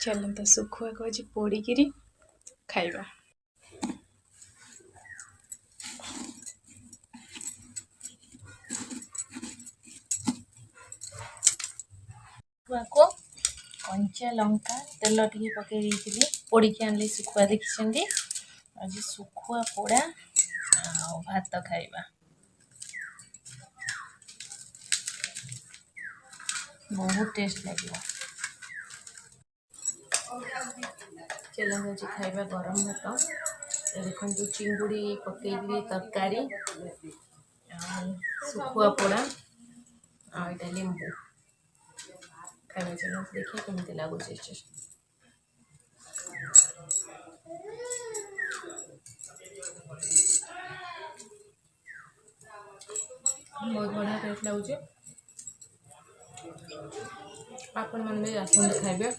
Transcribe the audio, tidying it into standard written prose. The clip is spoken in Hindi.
चलता सुखुआ को आज पोड़िकी खाइबा। को कंचा लंका तेल टी पकई देती पोड़िकी आनली सुखुआ देखी आज सुखुआ पोड़ा भात खाइबा बहुत टेस्ट लगे। चलो आज खाइबा गरम भात देखो चिंगुड़ी पकई तरकारी सुखुआ पोड़ा आटा लेंबू खाइबा। चलो देखिए केमती लगुच बहुत बढ़िया टेस्ट लगुच। आपण मन भी आसंदे खाइबे।